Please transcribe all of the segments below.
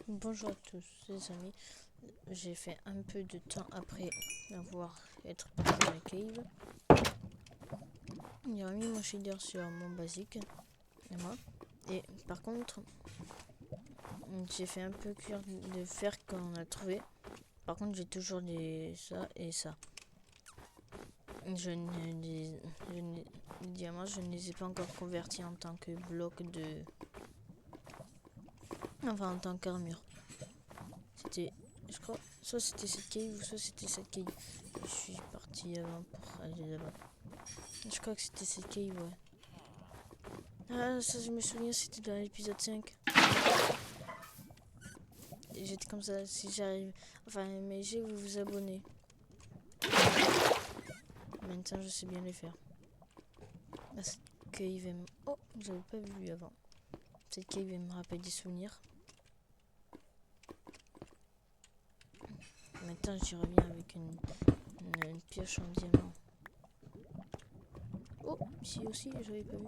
Bonjour à tous les amis, j'ai fait un peu de temps après être parti dans la cave. J'ai remis mon shader sur mon basique et moi. Et par contre, j'ai fait un peu cuire de fer quand on a trouvé. Par contre, j'ai toujours ça et ça. Les diamants, je ne les ai pas encore convertis en tant que bloc de... Enfin, en tant qu'armure. C'était, je crois, soit c'était cette cave ou soit c'était cette cave. Je suis parti avant pour aller là-bas. Je crois que c'était cette cave, ouais. Ah, ça, je me souviens, c'était dans l'épisode 5. Et j'étais comme ça, si j'arrive... Enfin, mais j'ai vous abonner. Maintenant, je sais bien les faire. Ah, cette cave, oh, j'avais pas vu avant. Cette cave, me rappelle des souvenirs. Maintenant, j'y reviens avec une pioche en diamant. Oh, ici aussi, j'avais pas vu.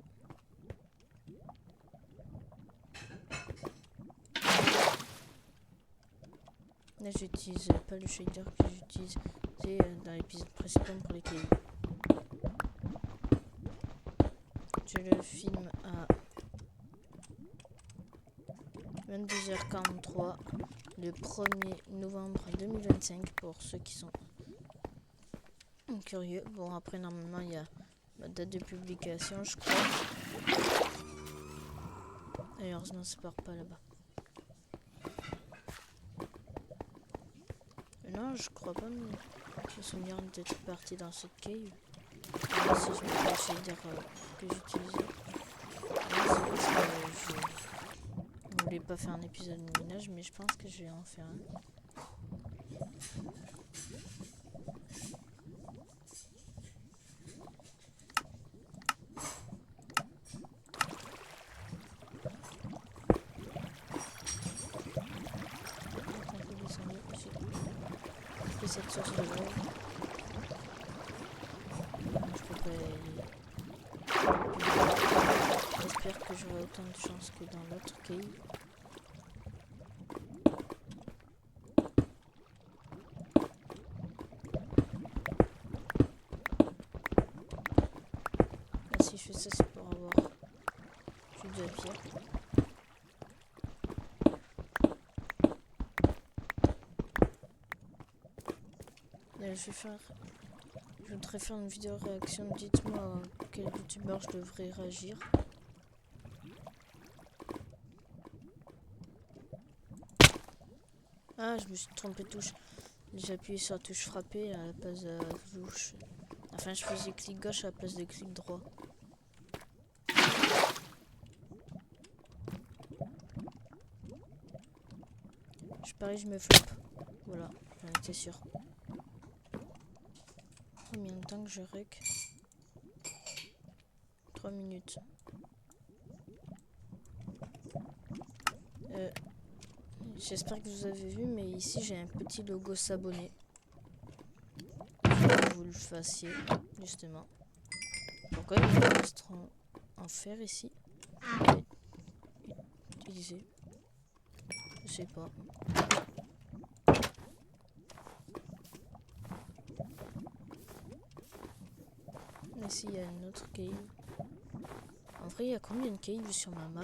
Là, j'utilise pas le shader que j'utilise dans l'épisode précédent pour les caves. Je le filme à 22h43 le 1er novembre 2025 pour ceux qui sont curieux. Bon, après, normalement, il y a la date de publication, je crois. Et heureusement, ça part pas là-bas. Non, je crois pas me souvenir d'être parti dans cette cave. Alors, si je me fais le shader que j'utilisais. C'est parce que je voulais pas faire un épisode de minage, mais je pense que je vais en faire un. Cette source de lave. Je peux pas y aller. J'espère que j'aurai autant de chance que dans l'autre cave. Là, si je fais ça, c'est pour avoir plus de pierre. Là, je voudrais faire une vidéo réaction. Dites-moi quel youtubeur je devrais réagir. Ah, je me suis trompé de touche. J'ai appuyé sur la touche frapper à la place de la touche. Enfin, je faisais clic gauche à la place de clic droit. Je parie, je me floppe. Voilà, j'en étais sûr. Combien de temps que je rec? 3 minutes. J'espère que vous avez vu, mais ici j'ai un petit logo s'abonner. Je veux que vous le fassiez, justement. Pourquoi il y a un monstre en fer ici? Utilisé. Je sais pas. Ici il y a une autre cave. En vrai, il y a combien de caves sur ma map?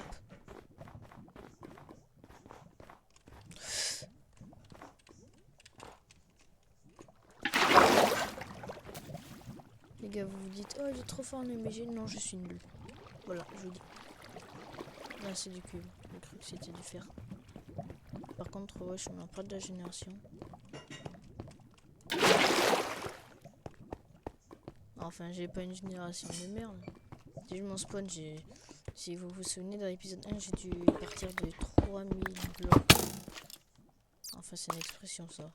Les gars, vous vous dites, oh, il est trop fort en MG. Non, je suis nul. Voilà, je vous dis. Là, c'est du cube. J'ai cru que c'était du fer. Par contre, ouais, je suis pas de la génération. Enfin, j'ai pas une génération de merde. Si je m'en spawn, si vous vous souvenez, dans l'épisode 1, j'ai dû partir de 3000 blocs. Enfin, c'est une expression, ça.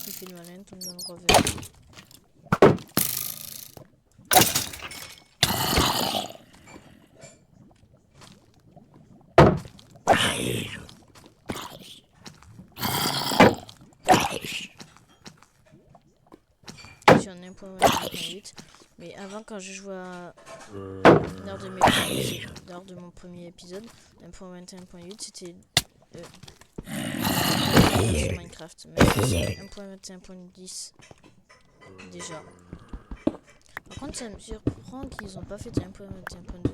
Tu fais le malin, tombe dans le revers. J'en ai un point 8. Mais avant, quand je jouais lors de mon premier épisode, 1.21.8, c'était sur Minecraft. Mais c'est 1.21.10 déjà. Par contre, ça me surprend qu'ils ont pas fait 1.21.2.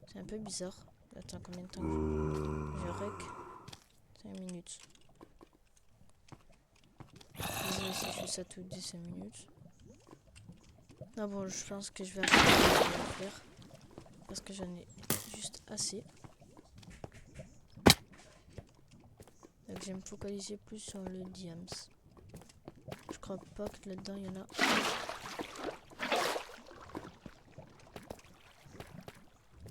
C'est un peu bizarre. Attends, combien de temps je rec 5 minutes. Désolé si je fais ça toutes les 5 minutes. Ah bon, je pense que je vais arrêter de le faire. Parce que j'en ai juste assez. Donc je vais me focaliser plus sur le diams. Je crois pas que là-dedans il y en a.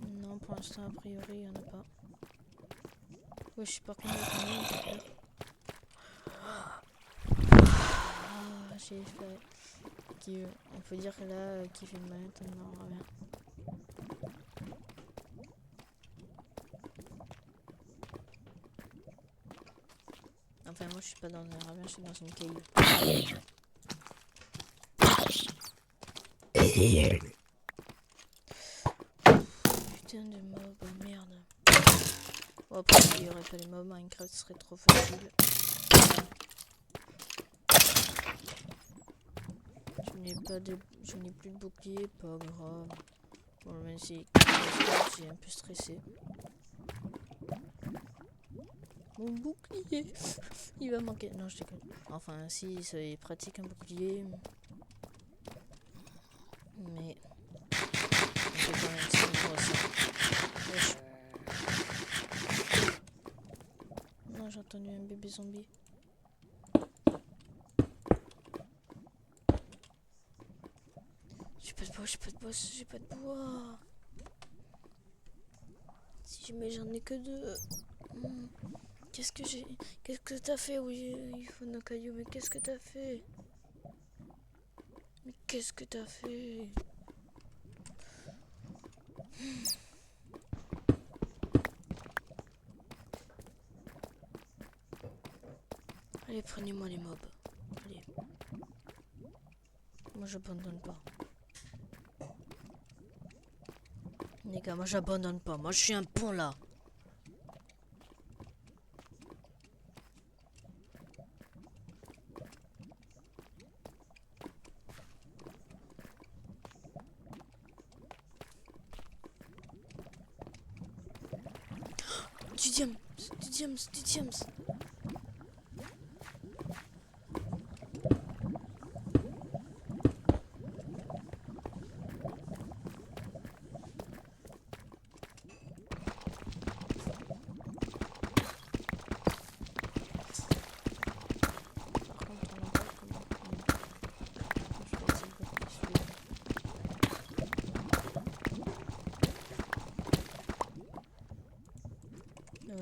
Non, pour l'instant, a priori, il y en a pas. Ouais, je sais pas combien on peut faire. Ah, j'ai fait. On peut dire que là, qui fait maintenant rien. Enfin, moi je suis pas dans un ravin, je suis dans une caillou. Putain de mob, oh merde. Bon, après, s'il y aurait pas les mobs, Minecraft serait trop facile. Je n'ai plus de bouclier, pas grave. Bon, même si j'ai un peu stressé. Mon bouclier, il va manquer. Non, je déconne. Enfin, si, c'est pratique un bouclier. Mais on peut quand même se vivre ça. Wesh. Non, j'ai entendu un bébé zombie. J'ai pas de bois, j'ai pas de bois, j'ai pas de bois. Si jamais j'en ai que 2. Qu'est-ce que j'ai? Qu'est-ce que t'as fait? Oui, il faut nos cailloux, mais qu'est-ce que t'as fait? Mais qu'est-ce que t'as fait? Allez, prenez-moi les mobs. Allez. Moi, j'abandonne pas. Les gars, moi, j'abandonne pas. Moi, je suis un pont, là. Du diams, du diams, du diams.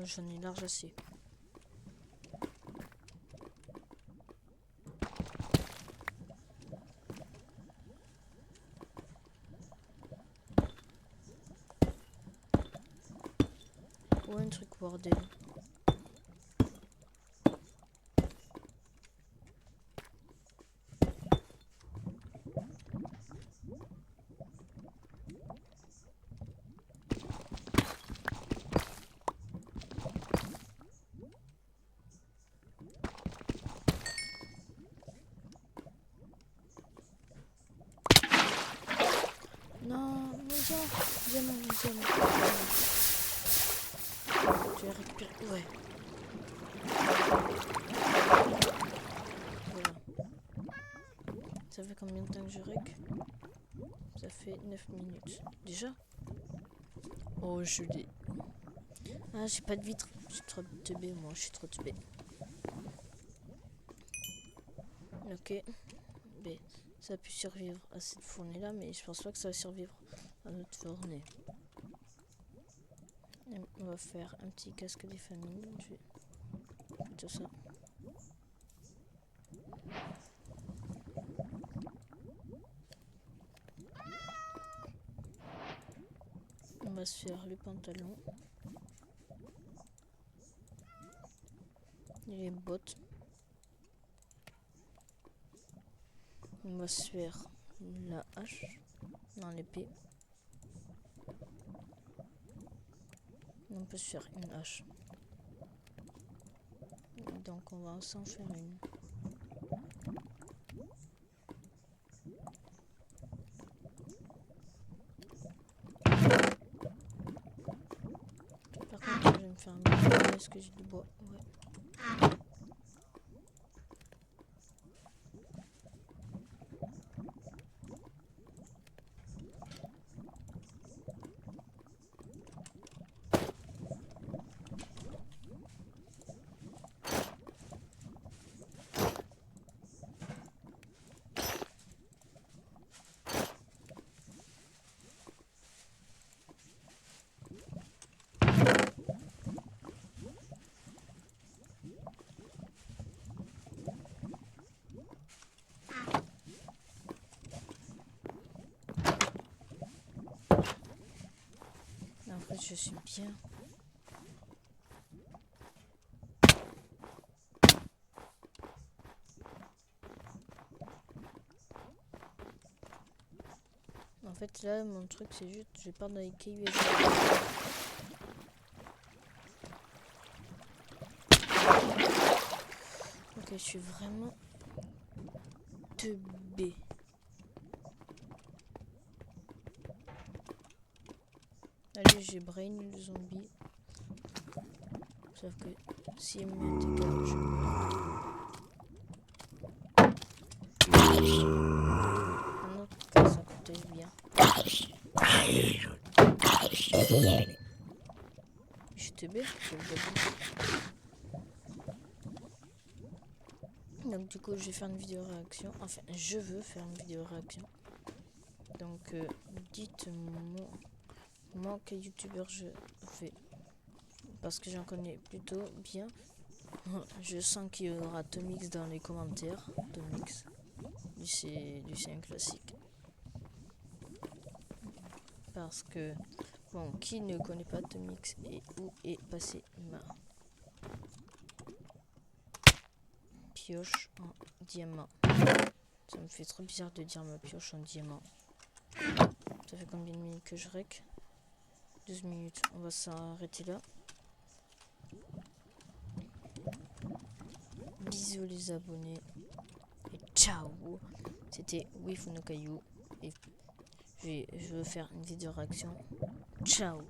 J'en ai large assez. Ouais, un truc bordel. Non, mon diamant, mon diamant. Tu vas récupérer. Ouais. Voilà. Ça fait combien de temps que je rec? Ça fait 9 minutes. Déjà? Oh, je l'ai. Ah, j'ai pas de vitre. Je suis trop teubé, moi. Je suis trop teubé. Ok. Mais ça a pu survivre à cette fournée là, mais je pense pas que ça va survivre à notre fournée. Et on va faire un petit casque des familles. Je vais... Tout ça. On va se faire les pantalons. Et les bottes. On va se faire la hache. Non, l'épée. On peut se faire une hache. Donc on va s'en faire une. Par contre, je vais me faire un peu. Est-ce que j'ai du bois? Ouais. En fait, je suis bien. En fait, là, mon truc, c'est juste, je pars dans les cailloux. Ok, je suis vraiment teubé. Allez, j'ai brain le zombie. Sauf que s'il me met un dégât, je meurs. Un autre cas, ça coûtait bien. Je suis teubé, je le vois. Donc du coup, je vais faire une vidéo réaction. Enfin, je veux faire une vidéo réaction. Donc, dites-moi quel youtubeur je fais. Parce que j'en connais plutôt bien. Je sens qu'il y aura Tomix dans les commentaires. Tomix. C'est un classique. Parce que, bon, qui ne connaît pas Tomix et où est passé ma pioche en diamant? Ça me fait trop bizarre de dire ma pioche en diamant. Ça fait combien de minutes que je rec? 12 minutes. On va s'arrêter là. Bisous les abonnés. Et ciao. C'était Wifu no Caillou. Et je veux faire une vidéo réaction. Ciao.